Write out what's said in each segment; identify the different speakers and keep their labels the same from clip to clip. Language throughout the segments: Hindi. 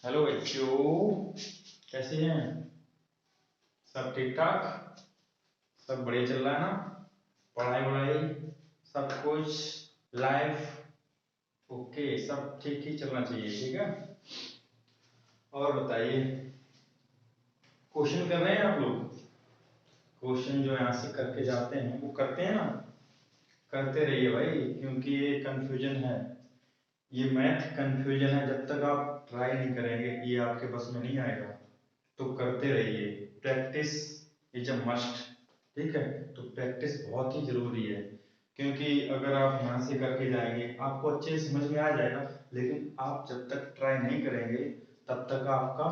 Speaker 1: हेलो बच्चों, कैसे हैं? सब ठीक ठाक? सब बढ़िया चल रहा है ना? पढ़ाई वढ़ाई सब कुछ लाइफ ओके, सब ठीक ठीक चलना चाहिए। ठीक है, और बताइए, क्वेश्चन कर रहे हैं आप लोग? क्वेश्चन जो यहाँ से करके जाते हैं वो करते हैं ना? करते रहिए भाई, क्योंकि ये कंफ्यूजन है, ये मैथ कंफ्यूजन है। जब तक आप ट्राई नहीं करेंगे ये आपके बस में नहीं आएगा। तो करते रहिए, प्रैक्टिस इज अ मस्ट। ठीक है, तो प्रैक्टिस बहुत ही जरूरी है, क्योंकि अगर आप यहाँ से करके जाएंगे आपको अच्छे से समझ में आ जाएगा, लेकिन आप जब तक ट्राई नहीं करेंगे तब तक आपका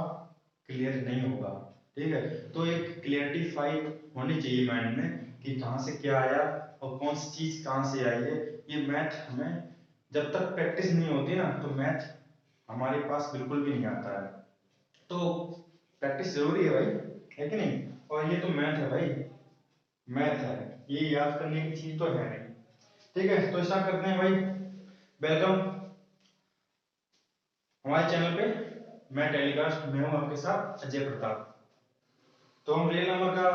Speaker 1: क्लियर नहीं होगा। ठीक है, तो एक क्लियरिटीफाई होनी चाहिए माइंड में कि कहाँ से क्या आया और कौन सी चीज कहाँ से आई है। ये मैथ हमें जब तक प्रैक्टिस नहीं होती ना तो मैथ हमारे पास बिल्कुल भी नहीं आता है। तो प्रैक्टिस जरूरी है भाई, है कि नहीं? और ये तो मैथ है भाई, मैथ है, ये याद करने की चीज तो है नहीं। ठीक है, तो स्टार्ट करते हैं भाई। वेलकम हमारे चैनल पे। मैं टेलीकास्ट में हूँ आपके साथ अजय प्रताप। तो हम रियल नंबर का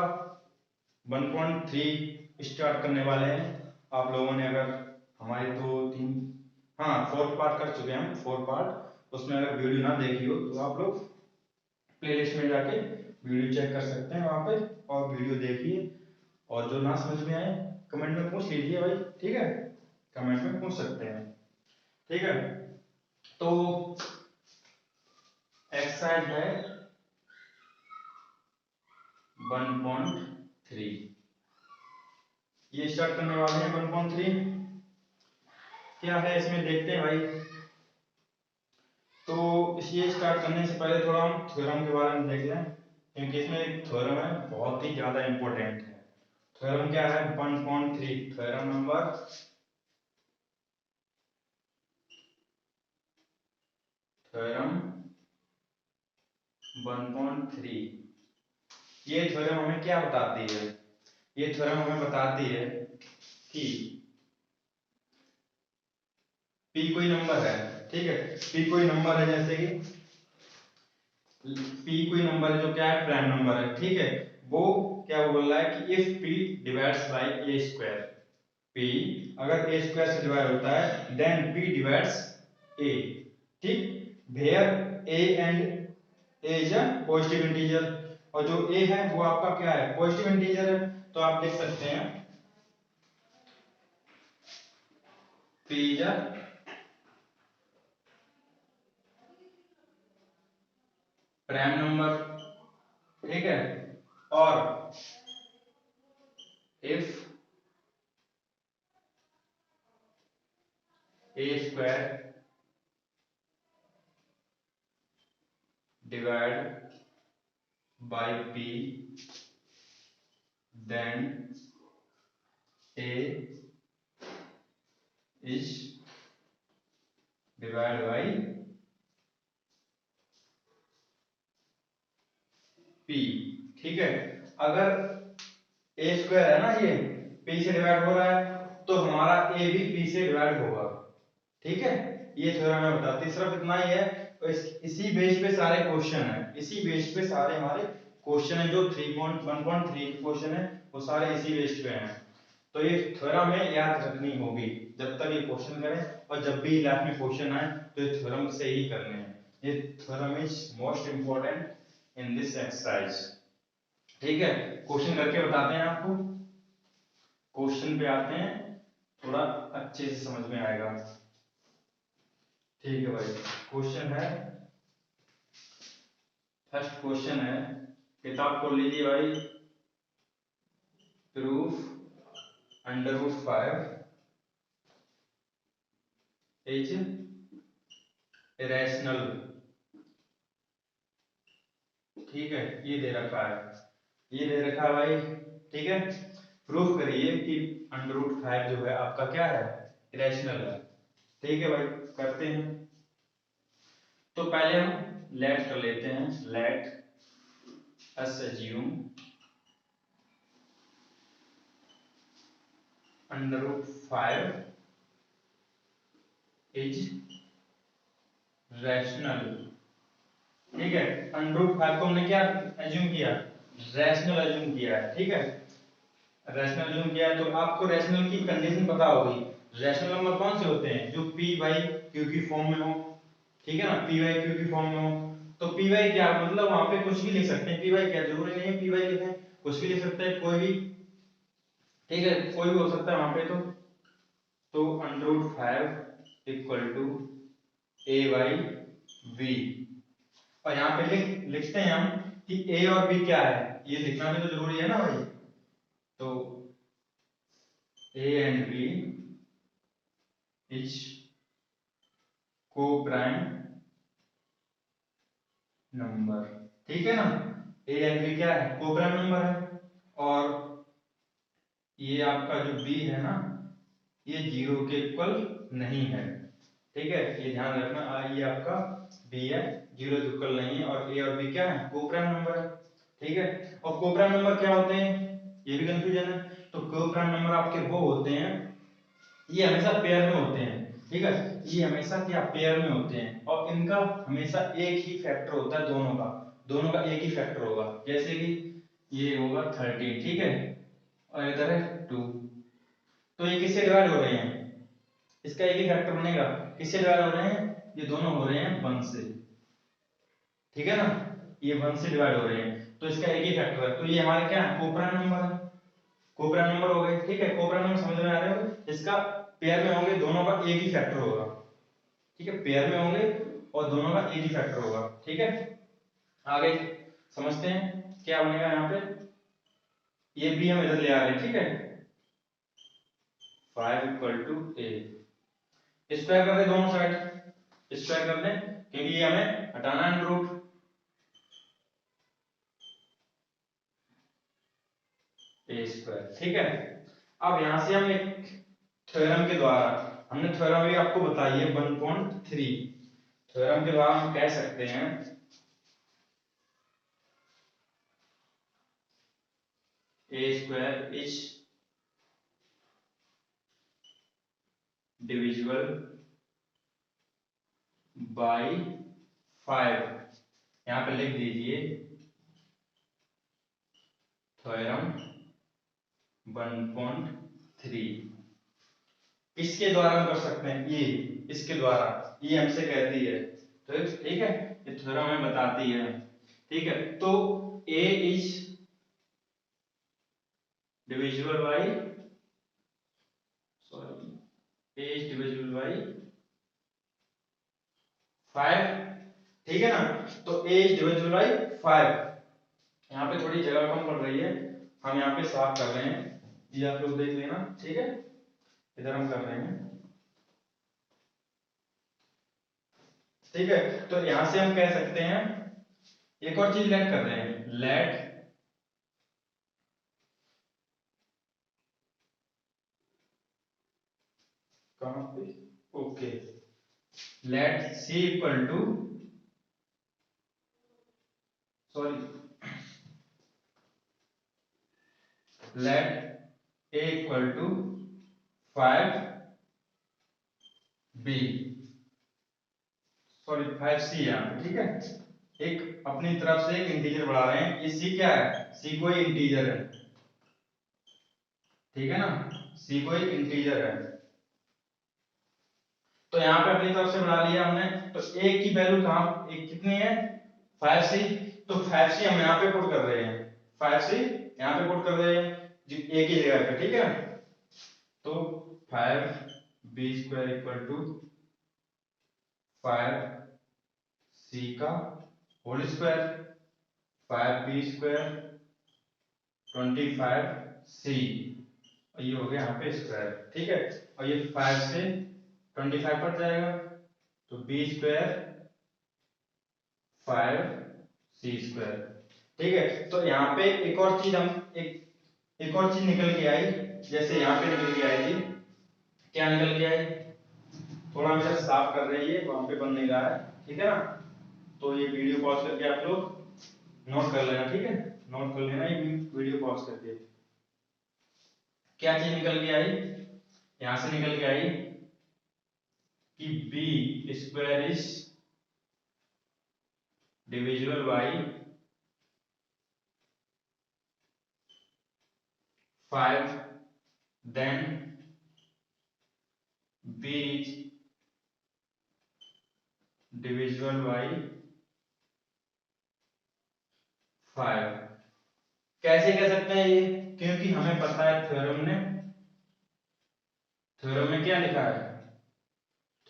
Speaker 1: 1.3 स्टार्ट करने वाले हैं। आप लोगों ने अगर हमारी तो तीन, हाँ, फोर्थ पार्ट कर चुके हैं हम, फोर्थ पार्ट। उसमें अगर वीडियो ना देखी हो तो आप लोग प्लेलिस्ट में जाके वीडियो चेक कर सकते हैं वहां पे, और वीडियो देखिए। और जो ना समझ में आए कमेंट में पूछ लीजिए भाई। ठीक है, कमेंट में पूछ सकते हैं। ठीक है, तो एक्सरसाइज है 1.3, ये स्टार्ट करने वाले हैं 1.3। क्या है इसमें देखते हैं भाई। तो ये स्टार्ट करने से पहले थोड़ा हम थ्योरम के बारे में देख लें, क्योंकि इसमें एक थ्योरम है बहुत ही ज्यादा इंपॉर्टेंट है। थ्योरम क्या है? 1.3 थ्योरम नंबर, थ्योरम 1.3। ये थ्योरम हमें क्या बताती है? ये थ्योरम हमें बताती है कि p कोई नंबर है। ठीक है, p कोई नंबर है, जैसे कि p कोई नंबर है जो क्या है, प्राइम नंबर है। ठीक है, वो क्या बोल रहा है कि if p divides by a square, p अगर a स्क्वायर से डिवाइड होता है देन p डिवाइड्स a। ठीक, where a and a is a positive integer, और जो a है वो आपका क्या है, पॉजिटिव इंटीजर है। तो आप लिख सकते हैं p is a prime number. ठीक है, और if a square divide by p then a is divided by p। ठीक है, अगर a स्क्वायर है ना, ये p से डिवाइड हो रहा है तो हमारा a भी p से डिवाइड होगा। ठीक है, ये थ्योरम हमें बताती है, सिर्फ इतना ही है। तो इसी बेस पे सारे क्वेश्चन है, इसी बेस पे सारे हमारे क्वेश्चन है। जो 3.1.3 क्वेश्चन है वो सारे इसी बेस पे हैं। तो ये थ्योरम में याद रखनी होगी जब तक ये क्वेश्चन करें, और जब भी लाइफ में क्वेश्चन आए तो ये थ्योरम से ही करने हैं। ये theorem is most important in this exercise. ठीक है, क्वेश्चन करके बताते हैं आपको। क्वेश्चन पे आते हैं, थोड़ा अच्छे से समझ में आएगा। ठीक है भाई, क्वेश्चन है, फर्स्ट क्वेश्चन है, किताब खोल लीजिए भाई। Proof under root 5 is irrational. ठीक है, ये दे रखा है, ये दे रखा है भाई। ठीक है, प्रूफ करिए कि अंडर रूट 5 जो है आपका क्या है, इरेशनल है। ठीक है भाई, करते हैं। तो पहले हम लेट कर लेते हैं, let us assume under root 5 is rational. ठीक है। √5 को हमने क्या एज्यूम किया, रैशनल एज्यूम किया है, ठीक है, रैशनल एज्यूम किया है। तो आपको रैशनल की कंडीशन पता होगी। रैशनल नंबर कौन से होते हैं, जो p बाई q की फॉर्म में हो, ठीक है ना, p बाई q की फॉर्म में हो। तो p बाई क्या मतलब, वहां पे कुछ भी लिख सकते हैं, p बाई क्या जरूरी नहीं है p बाई लिखें, कुछ भी लिख सकते हैं, कोई भी, ठीक है, कोई भी हो सकता है वहां पे। तो √5 equal to a by v। और यहाँ पे लिखते हैं हम कि a और b क्या है, ये लिखना भी तो जरूरी है ना भाई। तो a एंड b इज को प्राइम नंबर, ठीक है ना। a एंड b क्या है, को प्राइम नंबर है। और ये आपका जो b है ना, ये 0 के इक्वल नहीं है, ठीक है, ये ध्यान रखना। ये आपका b है, 0 के इक्वल नहीं है। और a और b क्या है, को प्राइम नंबर है, ठीक है। और को प्राइम नंबर क्या होते हैं, ये भी कंफ्यूजन है। तो को प्राइम नंबर आपके वो होते हैं, ये हमेशा पेयर में होते हैं, ठीक है, ये हमेशा क्या पेयर में होते हैं। और इनका हमेशा एक ही फैक्टर होता है, दोनों का एक ही फैक्टर होगा। जैसे कि ये होगा 13, ठीक है, और इधर है 2। तो ये किससे डिवाइड हो रहे हैं, इसका एक ही फैक्टर बनेगा। किससे डिवाइड हो रहे हैं, ये दोनों हो रहे हैं 1 से, ठीक है ना, ये 1 से डिवाइड हो रहे हैं, तो इसका एक ही फैक्टर है। तो ये हमारे क्या है, कोप्राइम नंबर है, कोप्राइम नंबर हो गए, ठीक है। कोप्राइम नंबर समझ में आ रहे हो, इसका पेयर में होंगे, दोनों का एक ही फैक्टर होगा, ठीक है, पेयर में होंगे और दोनों का एक ही फैक्टर होगा, ठीक है। आगे समझते हैं क्या बनेगा यहाँ पे। ये भी हम इधर ले आ रहे हैं, ठीक है, 5 इक्वल टू a, स्क्वायर कर दे दोनों साइड, स्क्वायर कर दे, क्योंकि ये हमें हटाना है रूट। ए स्क्वायर, ठीक है। अब यहां से हम एक थ्योरम के द्वारा, हमने थ्योरम भी आपको बताई है 1.3, थ्योरम के द्वारा हम कह सकते हैं ए स्क्वायर इज डिविजिबल बाई 5। यहां पे लिख दीजिए थ्योरम 1.3। इसके द्वारा हम कर सकते हैं ये, इसके द्वारा, ये हमसे कहती है, तो ठीक है, ये थ्योरम हमें बताती है, ठीक है। तो a is divisible by, sorry, a is divisible by 5, ठीक है ना। तो a इज डिविजिबल बाई 5। यहाँ पे थोड़ी जगह कम पड़ रही है, हम यहाँ पे साफ कर रहे हैं, ये आप लोग देख लेना, ठीक है, इधर हम कर रहे हैं, ठीक है। तो यहां से हम कह सकते हैं, एक और चीज लेट कर रहे हैं, लेट कहां पे, okay, let c equal to, sorry, let a equal to 5b, sorry 5c यहाँ पे, ठीक है। एक अपनी तरफ से एक इंटीजर बढ़ा रहे हैं, ये c क्या है, c कोई इंटीजर है, ठीक है ना, c कोई इंटीजर है। तो यहाँ पे अपनी तरफ से बढ़ा लिया हमने। तो a की वैल्यू कहां, एक कितनी है, 5c। तो 5c हम यहाँ पे पुट कर रहे हैं, 5c यहाँ पे पुट कर रहे हैं a की जगह पे, ठीक है। तो 5b square equal to 5c का whole square, 5b square 25c, और ये हो गया यहाँ पे स्क्वायर, ठीक है। और ये 5 से 25 कट जाएगा, तो b स्क्वायर 5c स्क्वायर, ठीक है। तो यहाँ पे एक और चीज हम, एक और चीज निकल के आई, जैसे यहाँ पे निकल के आई थी, क्या निकल के आई, थोड़ा हम इसे साफ कर रही है, वहां पे बन नहीं रहा है, ठीक है ना। तो ये वीडियो पॉज करके आप लोग नोट कर लेना, ठीक है, नोट कर लेना ये वीडियो पॉज करके। क्या चीज निकल के आई, यहां से निकल के आई कि B square is divisible by 5, then b is divisible by 5। कैसे कह सकते हैं ये? क्योंकि हमें पता है थ्योरम में क्या लिखा है?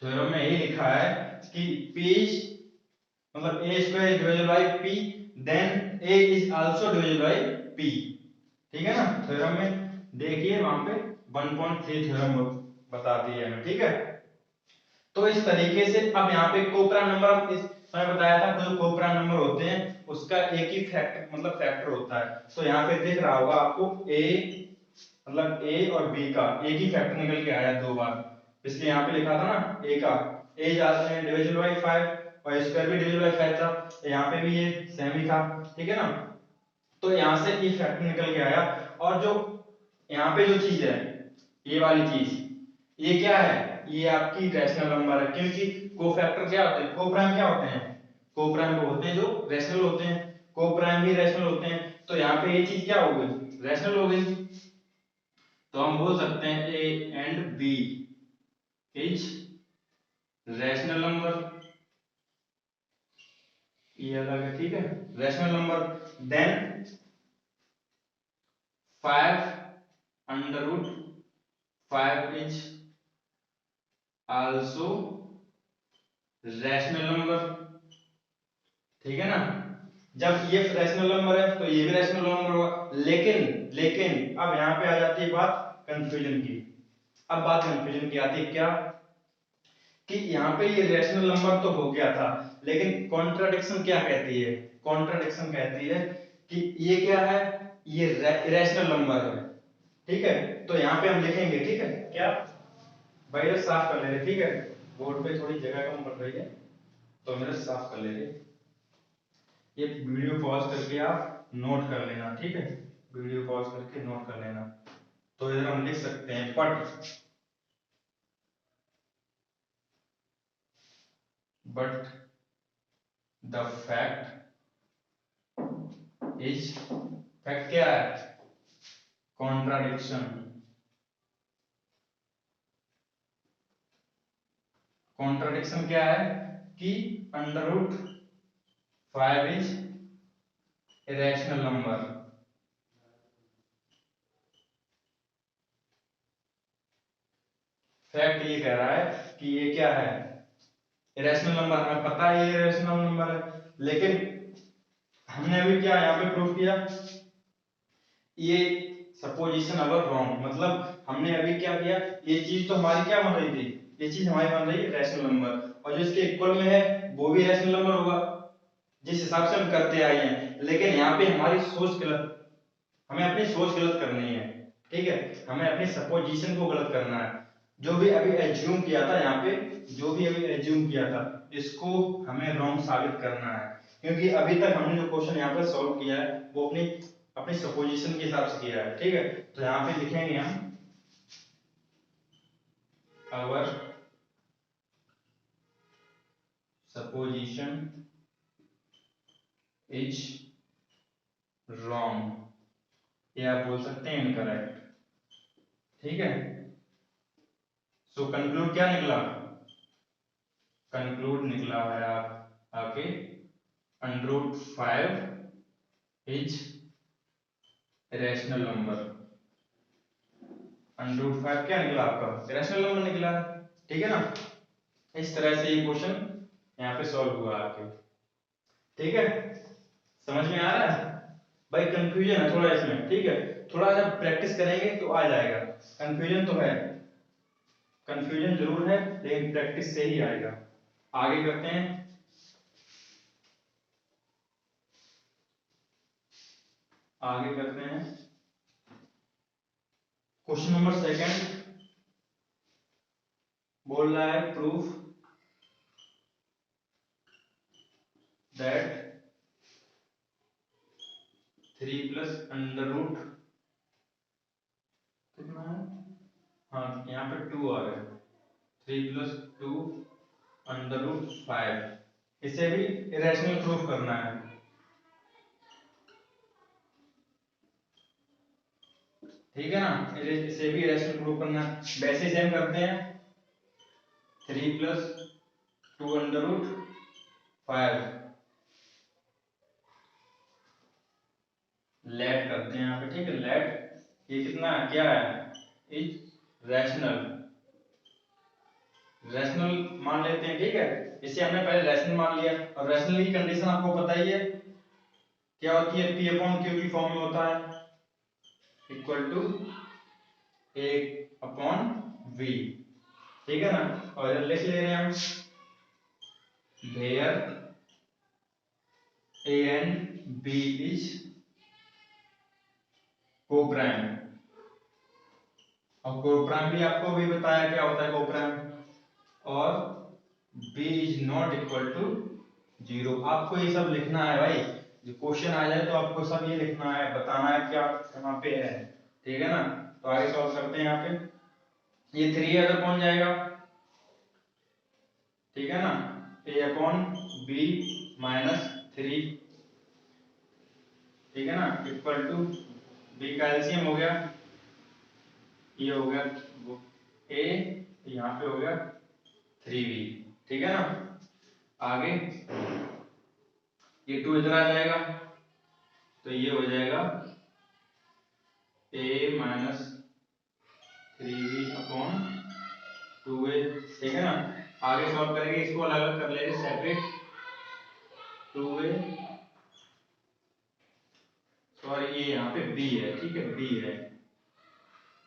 Speaker 1: थ्योरम में ये लिखा है कि p मतलब a square divided by p, then a is also divided by p। ठीक है ना? थ्योरम में देखिए वहां पे 1.3 थ्योरम बताती है हमें। ठीक है, तो इस तरीके से अब यहाँ पे कोपरान नंबर, इस मैं बताया था जो कोपरान नंबर होते हैं उसका एक ही फैक्टर मतलब फैक्टर होता है। तो यहाँ पे दिख रहा होगा आपको a मतलब a और b का एक ही फैक्टर निकल के आया दो बार, इसलिए यहाँ पे लिखा था ना a का a डिविजिबल बाय 5 और स्क्वायर भी डिविजिबल बाय 5 था, तो यहाँ पे भी ये सेम ही था। ठीक है ना? तो यहाँ से ये फैक्टर निकल के आया। और जो यहाँ पे जो चीज है ये वाली चीज, ये क्या है? ये आपकी रैशनल नंबर है, क्योंकि कोफैक्टर क्या होते हैं? कोप्राइम क्या होते हैं? कोप्राइम वो होते हैं जो रैशनल होते हैं, कोप्राइम भी रैशनल होते हैं। तो यहाँ पे ये चीज क्या हो गई? रैशनल हो गई। तो हम बोल सकते हैं A and B is rational number, ये अलग है। ठीक है, rational number. Then 5 under root 5 is also rational number. ठीक है ना? जब ये रैशनल नंबर है तो ये भी रैशनल नंबर होगा। लेकिन लेकिन अब यहाँ पे आ जाती है बात कंफ्यूजन की। अब बात कंफ्यूजन की आती है क्या? कि यहाँ पे ये रैशनल नंबर तो हो गया था, लेकिन कॉन्ट्राडिक्शन क्या कहती है? कॉन्ट्राडिक्शन कहती है कि ये क्या है? ये इरेशनल नंबर है। ठीक है, तो यहाँ पे हम लिखेंगे। ठीक है, क्या भाई ये साफ कर ले रहे? ठीक है, बोर्ड पे थोड़ी जगह कम पड़ रही है तो मेरे साफ कर ले रहे। ये वीडियो पॉज करके आप नोट कर लेना। ठीक है, वीडियो पॉज करके नोट कर लेना। तो इधर हम लिख सकते हैं but the fact is, fact क्या है? कॉन्ट्राडिक्शन। कॉन्ट्राडिक्शन क्या है? कि under root 5 is irrational number. Fact ये कह रहा है कि ये क्या है? Irrational number. हमें पता है ये इरेशनल नंबर है, लेकिन हमने अभी क्या यहाँ पे प्रूव किया? ये सपोजिशन अवर रॉन्ग, मतलब हमने अभी क्या किया? ये चीज तो हमारी क्या बन रही थी? ये चीज हमारी बन रही है रैशनल नंबर, और जो इसके इक्वल में है वो भी रैशनल नंबर होगा जिस हिसाब से हम करते आए हैं। लेकिन यहाँ पे हमारी सोच गलत, हमें अपनी सोच गलत करनी है। ठीक है, हमें अपनी सपोजिशन को गलत करना है। जो भी अभी एज्यूम किया था यहाँ पे, जो भी अभी एज्यूम किया था इसको हमें रॉन्ग साबित करना है, क्योंकि अभी तक हमने जो क्वेश्चन यहाँ पर सॉल्व किया है वो अपनी अपनी सपोजिशन के हिसाब से किया है। ठीक है, तो यहाँ पे लिखेंगे हम अवर सपोजिशन इज रॉन्ग, या आप बोल सकते हैं इनकरेक्ट। ठीक है, सो कंक्लूड क्या निकला? कंक्लूड निकला है आप आपके under root 5 is rational number. Under root 5 क्या निकला आपका? रैशनल नंबर निकला। ठीक है ना? इस तरह से ये क्वेश्चन यहाँ पे सॉल्व हुआ आपके। ठीक है, समझ में आ रहा है? भाई कंफ्यूजन है थोड़ा इसमें। ठीक है, थोड़ा जब प्रैक्टिस करेंगे तो आ जाएगा। कंफ्यूजन तो है, कंफ्यूजन जरूर है, लेकिन प्रैक्टिस से ही आएगा। आगे करते हैं। आगे करते हैं क्वेश्चन नंबर सेकंड। बोल रहा है proof that 3 plus under root कितना है? हाँ, यहाँ पे 2 आ गया। 3 प्लस 2 अंडर रूट 5 इसे भी इरेशनल प्रूफ करना है, ठीक है ना, इसे भी इरेशनल प्रूफ करना है। वैसे सेम करते हैं, 3 + 2√5 लेट करते हैं यहाँ पे, ठीक है, लेट ये कितना क्या है, इज रैशनल, रैशनल मान लेते हैं, ठीक है। इसे हमने पहले रैशनल मान लिया, और रैशनल की कंडीशन आपको पता ही है क्या होती है, P/Q की फॉर्म में होता है, इक्वल टू A/V, ठीक है ना। और इधर लिख ले रहे हैं हम, where A and B is coprime, और कोप्राइम भी आपको भी बताया क्या होता है कोप्राइम, और B is not equal to 0। आपको ये सब लिखना है भाई, जो क्वेश्चन आ जाए तो आपको सब ये लिखना है, बताना है क्या कहाँ पे है, ठीक है ना। तो आगे सॉल्व करते हैं, यहाँ पे ये 3 अगर पहुंच जाएगा, ठीक है ना, A/B - 3, ठीक है ना, इक्वल टू B का एलसीएम हो गया, ये हो गया A, यहाँ पे हो गया 3B, ठीक है ना। आगे ये 2 इधर आ जाएगा, तो ये हो जाएगा A - 3B/2A, ठीक है ना। आगे सॉल्व करेंगे, इसको अलग अलग कर लेंगे, सेपरेट 2A, सॉरी ये यहाँ पे B है, ठीक है, B है,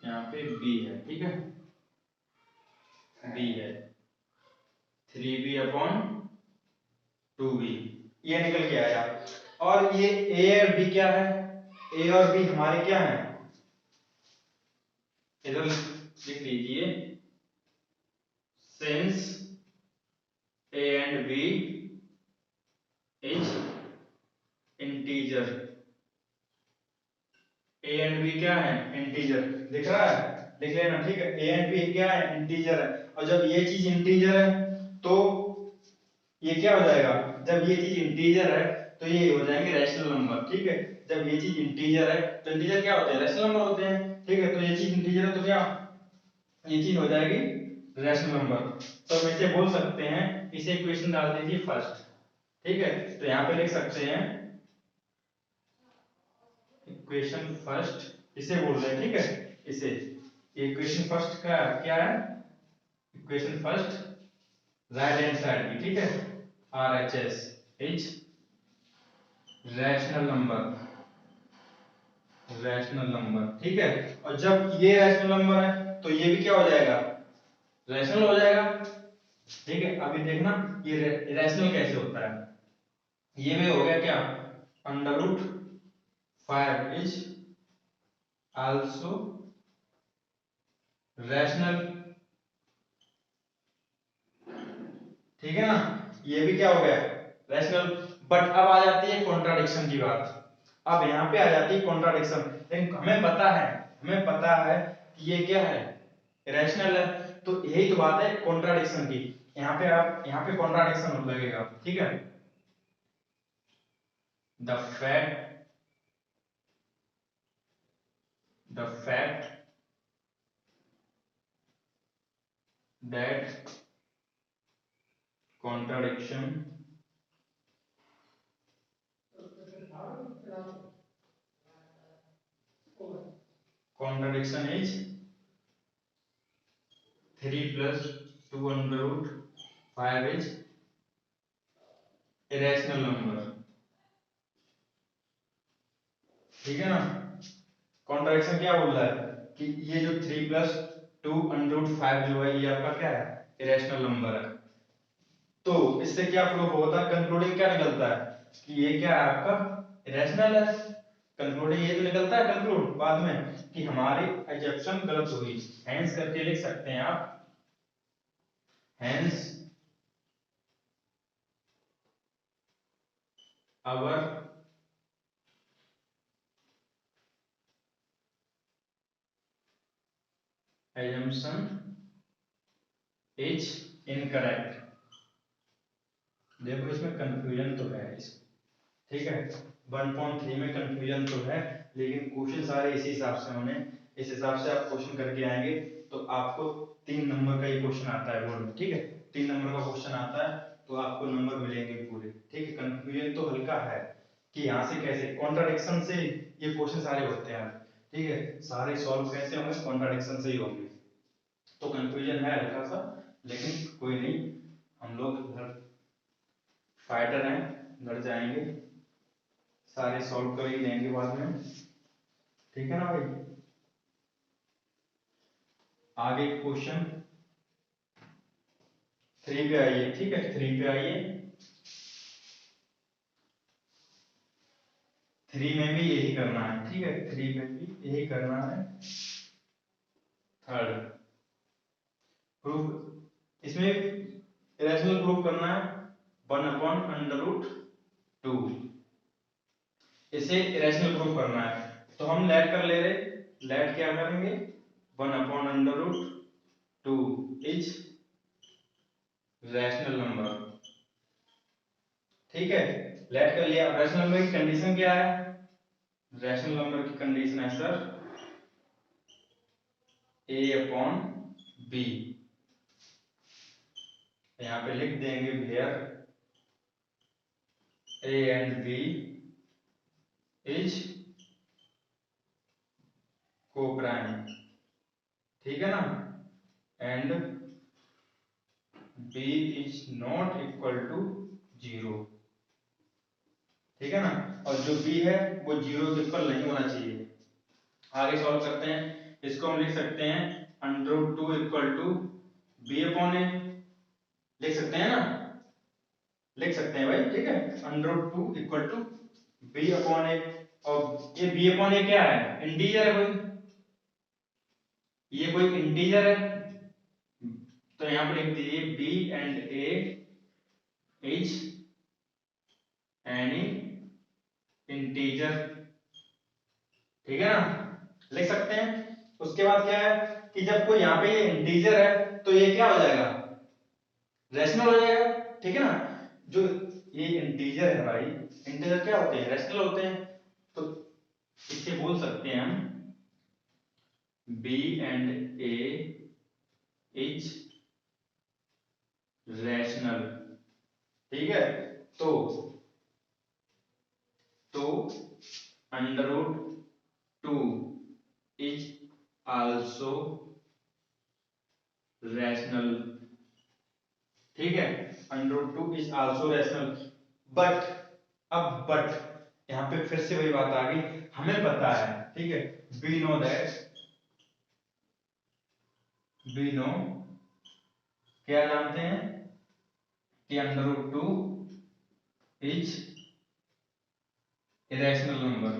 Speaker 1: यहाँ पे B है, ठीक है, B है 3B/2B, ये निकल के आया। और ये A और B क्या है, A और B हमारे क्या है, इधर लिख लीजिए, since A and B is integer, A and B क्या है, इंटीजर, दिख रहा है, लिख लेना, ठीक है। A and B क्या है, इंटीजर है, और जब ये चीज इंटीजर है तो ये क्या हो जाएगा, जब ये चीज इंटीजर है तो ये हो जाएंगे रैशनल नंबर, ठीक है। जब ये चीज इंटीजर है तो इंटीजर क्या होते हैं, रैशनल नंबर होते हैं, ठीक है। तो ये चीज इंटीजर है तो क्या, ये चीज हो जाएगी रैशनल नंबर। तो हम इसे बोल सकते हैं, इसे इक्वेशन डाल दीजिए फर्स्ट, ठीक है। तो यहाँ पे लिख सकते हैं इक्वेशन फर्स्ट, इसे बोल रहे हैं, ठीक है, इसे इक्वेशन फर्स्ट का क्या है, equation first right hand side की, ठीक है, RHS is rational number, rational number, ठीक है। और जब ये रैशनल नंबर है तो ये भी क्या हो जाएगा, रैशनल हो जाएगा, ठीक है। अभी देखना ये रैशनल कैसे होता है, ये भी हो गया क्या, √5 इज आल्सो रैशनल, ठीक है ना, ये भी क्या हो गया, रैशनल। बट अब आ जाती है कॉन्ट्राडिक्शन की बात, अब यहाँ पे आ जाती है कॉन्ट्राडिक्शन, लेकिन हमें पता है, हमें पता है कि ये क्या है, रैशनल है, तो यही तो बात है कॉन्ट्राडिक्शन की। यहाँ पे आप, यहाँ पे कॉन्ट्राडिक्शन लगेगा, ठीक है। The fact, the fact that contradiction contradiction is 3 + 2√5 is irrational number, ठीक है ना। कॉन्ट्रडिक्शन क्या बोल रहा है कि ये जो 3 + 2√5 जो है ये आपका क्या है, इरेशनल नंबर है। तो इससे क्या प्रूफ होता है, कंक्लूडिंग क्या निकलता है कि ये क्या है आपका इरेशनल है। कंक्लूडिंग ये तो निकलता है कंक्लूड बाद में कि हमारी एजम्पशन गलत हुई, हेंस करके लिख सकते हैं आप, hence our assumption is incorrect, देखो इसमें कंफ्यूजन तो है इस, ठीक है, 1.3 में कंफ्यूजन तो है, लेकिन क्वेश्चन सारे इसी हिसाब से होने, इस हिसाब से आप क्वेश्चन करके आएंगे तो आपको 3 नंबर का ही क्वेश्चन आता है बोर्ड में, ठीक है, 3 नंबर का क्वेश्चन आता है तो आपको नंबर मिलेंगे पूरे, ठीक है। कंफ्यूजन तो हल्का है कि यहाँ से कैसे कॉन्ट्राडिक्शन से ये क्वेश्चन सारे होते हैं, ठीक है, सारे सॉल्व कैसे होंगे, कॉन्ट्राडिक्शन से ही होंगे, तो कंफ्यूजन है हल्का सा, लेकिन कोई नहीं, हम लोग फाइटर हैं, लड़ जाएंगे, सारे सॉल्व कर ही लेंगे बाद में, ठीक है ना भाई। आगे क्वेश्चन 3 पे आइए, ठीक है, 3 पे आइए। 3 में भी यही करना है, ठीक है, 3 में भी यही करना है। थर्ड प्रूफ, इसमें इरेशनल प्रूफ करना है 1/√2, इसे इरेशनल प्रूफ करना है, तो हम लेट कर ले रहे, लेट क्या करेंगे, 1/√2 इज रैशनल नंबर, ठीक है, लेट कर लिया। रैशनल नंबर की कंडीशन क्या है, रैशनल नंबर की कंडीशन है सर a/b, यहाँ पे लिख देंगे where a and b is coprime, ठीक है ना, and b is not equal to 0, ठीक है ना, और जो b है वो 0 के इक्वल नहीं होना चाहिए। आगे सॉल्व करते हैं, इसको हम लिख सकते हैं √2 इक्वल टू b/a, लिख सकते हैं ना, लिख सकते हैं भाई, ठीक है, √2 इक्वल टू b/a, और ये b/a क्या है, इंटीजर है कोई, ये कोई इंटीजर है, तो यहां पर लिख दीजिए b and a is any integer, ठीक है ना, लिख सकते हैं। उसके बाद क्या है कि जब कोई यहाँ पे ये इंटीजर है तो ये क्या हो जाएगा, रैशनल हो जाएगा, ठीक है ना, जो ये इंटीजर है भाई, इंटीजर क्या होते हैं, रैशनल होते हैं, तो इसे बोल सकते हैं हम b and a is rational, ठीक है, तो √2 इज आल्सो रैशनल, ठीक है, √2 इज आल्सो रैशनल, बट, अब बट यहां पे फिर से वही बात आ गई, हमें पता है, ठीक है, we know that, we know, क्या जानते हैं कि √2 इज इरेशनल नंबर,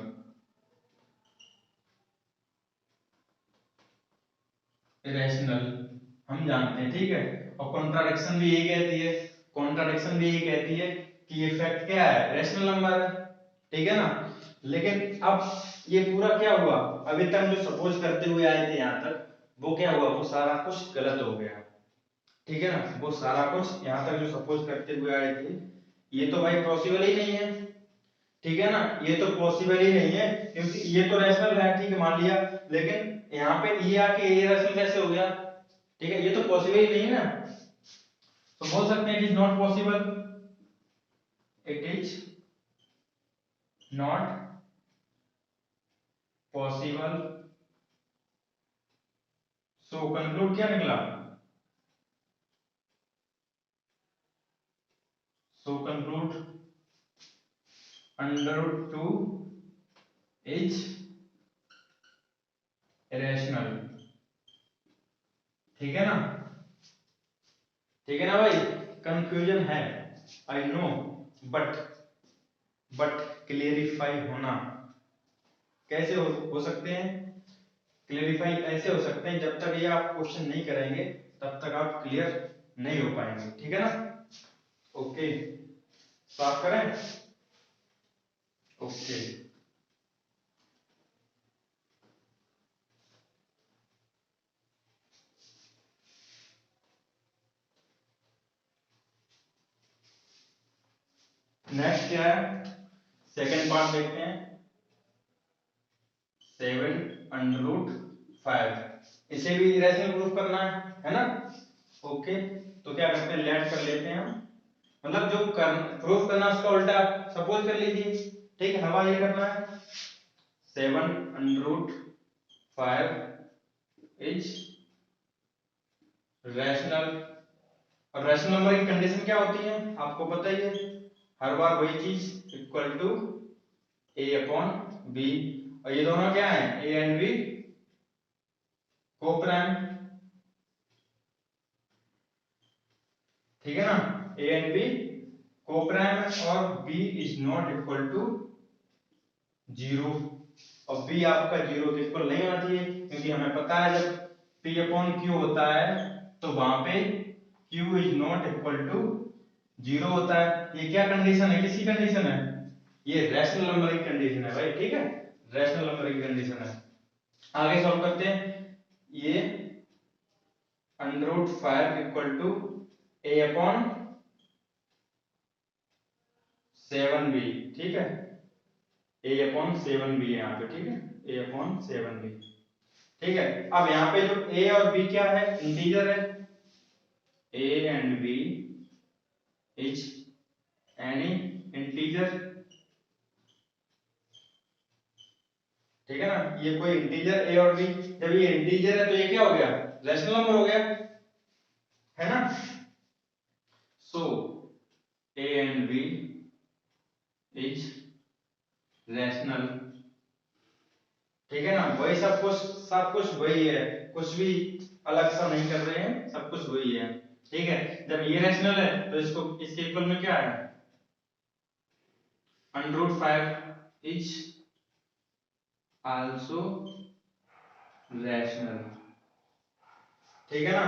Speaker 1: इरेशनल हम जानते हैं, ठीक है, और कॉन्ट्राडिक्शन भी यही कहती है, कॉन्ट्राडिक्शन भी यही कहती है कि ये फैक्ट क्या है, रैशनल नंबर है, ठीक है ना, लेकिन अब ये पूरा क्या हुआ, अभी तक जो सपोज करते हुए आए थे यहां तक, वो क्या हुआ, वो सारा कुछ गलत हो गया, ठीक है ना, वो सारा कुछ यहां तक जो सपोज करते हुए आए थे, ये तो भाई पॉसिबल ही नहीं है, ठीक है ना, ये तो पॉसिबल ही नहीं है, क्योंकि ये तो रैशनल है, ठीक है, मान लिया, लेकिन यहाँ पे ये आके ये रैशनल कैसे हो गया, ठीक है, ये तो पॉसिबल ही नहीं है ना, तो बोल सकते हैं it is not possible, it is not possible, so conclude क्या निकला, सो कंक्लूड √2 इज इरेशनल, ठीक है ना, ठीक है ना भाई, कंफ्यूजन है, I know, but but clarify होना कैसे हो सकते हैं, क्लियरिफाई ऐसे हो सकते हैं, जब तक ये आप क्वेश्चन नहीं करेंगे तब तक आप क्लियर नहीं हो पाएंगे, ठीक है ना, ओके, साफ करें, ओके। नेक्स्ट क्या है, सेकंड पार्ट देखते हैं। 7√5 इसे भी इरेशनल प्रूफ करना है ना। ओके, तो क्या करते हैं, लेट कर लेते हैं हम, मतलब जो प्रूफ करना उसका उल्टा सपोज कर लीजिए। ठीक है, हवा ये करना है 7√5 इज रैशनल। और रैशनल नंबर की कंडीशन क्या होती है आपको पता ही है, हर बार वही चीज equal to a upon b। और ये दोनों क्या है, a एंड b कोप्राइम, ठीक है ना, a एंड b कोप्राइम है और b is not equal to 0। और b आपका 0 के इक्वल नहीं होना चाहिए, क्योंकि हमें पता है जब p अपॉन q होता है तो वहां पे q is not equal to 0 होता है। ये क्या कंडीशन है, किसकी कंडीशन है, ये रैशनल नंबर की कंडीशन है भाई, ठीक है, रैशनल नंबर की कंडीशन है। आगे सॉल्व करते हैं, ये √5 equal to a upon 7b, ठीक है, a अपॉन 7b है यहाँ पे, ठीक है, a अपॉन 7b, ठीक है। अब यहाँ पे जो a और b क्या है, इंटीजर है, a and b is any integer, ठीक है ना, ये कोई इंटीजर a और b, जब ये इंटीजर है तो ये क्या हो गया, रैशनल नंबर हो गया, है ना। सो a and b is rational, ठीक है ना, वही सब कुछ वही है, कुछ भी अलग सा नहीं कर रहे हैं, सब कुछ वही है, ठीक है। जब ये रैशनल है तो इसको इसके इक्वल में क्या है, √5 इज आल्सो रैशनल, ठीक है ना,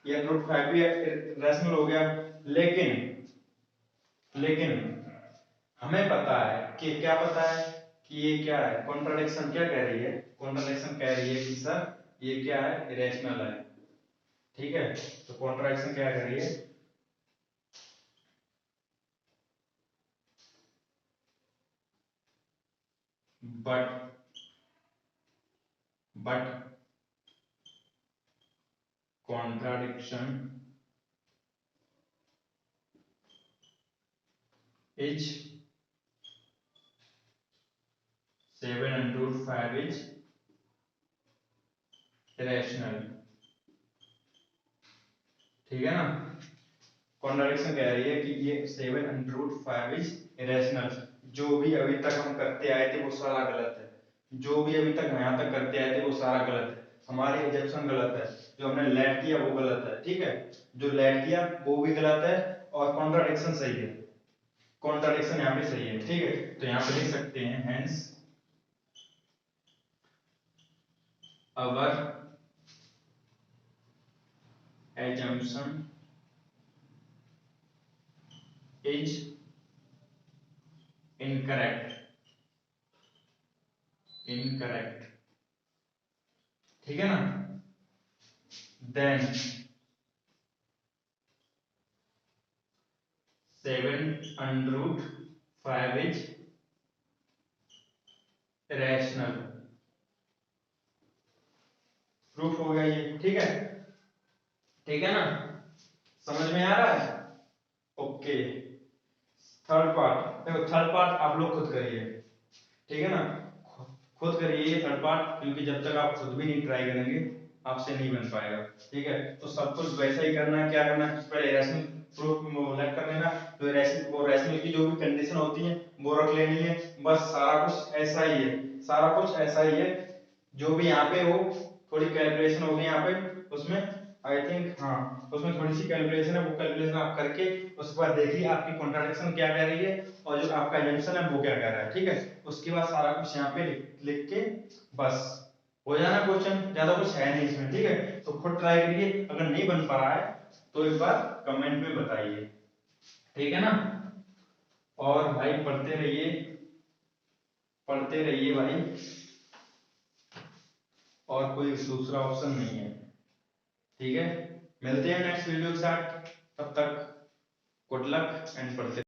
Speaker 1: ये √5 भी रैशनल हो गया। लेकिन लेकिन हमें पता है कि क्या पता है कि ये क्या है, कॉन्ट्राडिक्शन क्या कह रही है, कॉन्ट्राडिक्शन कह रही है कि सर ये क्या है, इरेशनल है, ठीक है। तो कॉन्ट्राडिक्शन क्या कह रही है, but contradiction is 7 √5 is rational, ठीक है ना। कॉन्ट्राडिक्शन कह रही है कि ये 7 √5 इज इरेशनल, जो भी अभी तक हम करते आए थे वो सारा गलत है, जो भी अभी तक यहाँ तक करते आए थे वो सारा गलत है, हमारे एजम्पशन गलत है, जो हमने लेट किया वो गलत है, ठीक है, जो लेट किया वो भी गलत है, और कॉन्ट्राडिक्शन सही है, कॉन्ट्राडिक्शन यहाँ पे सही है, ठीक है। तो यहाँ पे लिख सकते हैं hence our assumption is incorrect, incorrect, ठीक है ना। then 7 √5 is rational, प्रूफ हो गया ये, ठीक है, ठीक है ना, समझ में आ रहा है। ओके, थर्ड पार्ट देखो, थर्ड पार्ट आप लोग खुद करिए, ठीक है ना, खुद करिए ये थर्ड पार्ट, क्योंकि जब तक आप खुद भी नहीं ट्राई करेंगे आपसे नहीं बन पाएगा, ठीक है। तो सब कुछ वैसा ही करना है, क्या करना है, पहले रैशनल प्रूफ लेट कर लेना, तो रैशनल की जो भी कंडीशन होती है वो रख लेनी है, बस सारा कुछ ऐसा ही है, सारा कुछ ऐसा ही है, जो भी यहाँ पे हो, थोड़ी कैलकुलेशन होगी यहाँ पे, उसमें आई थिंक, हाँ उसमें थोड़ी सी कैलकुलेशन है, वो कैलकुलेशन आप करके उसके बाद देखिए आपकी कॉन्ट्राडिक्शन क्या कह रही है और जो आपका एजम्पशन है वो क्या कह रहा है, ठीक है। उसके बाद सारा कुछ यहाँ पे लिख के बस हो जाना क्वेश्चन, ज्यादा कुछ है नहीं इसमें, ठीक है। तो खुद ट्राई करिए, अगर नहीं बन पा रहा है तो एक बार कमेंट में बताइए, ठीक है ना। और भाई पढ़ते रहिए भाई, और कोई दूसरा ऑप्शन नहीं है, ठीक है। मिलते हैं नेक्स्ट वीडियो के साथ, तब तक गुड लक एंड पढ़ते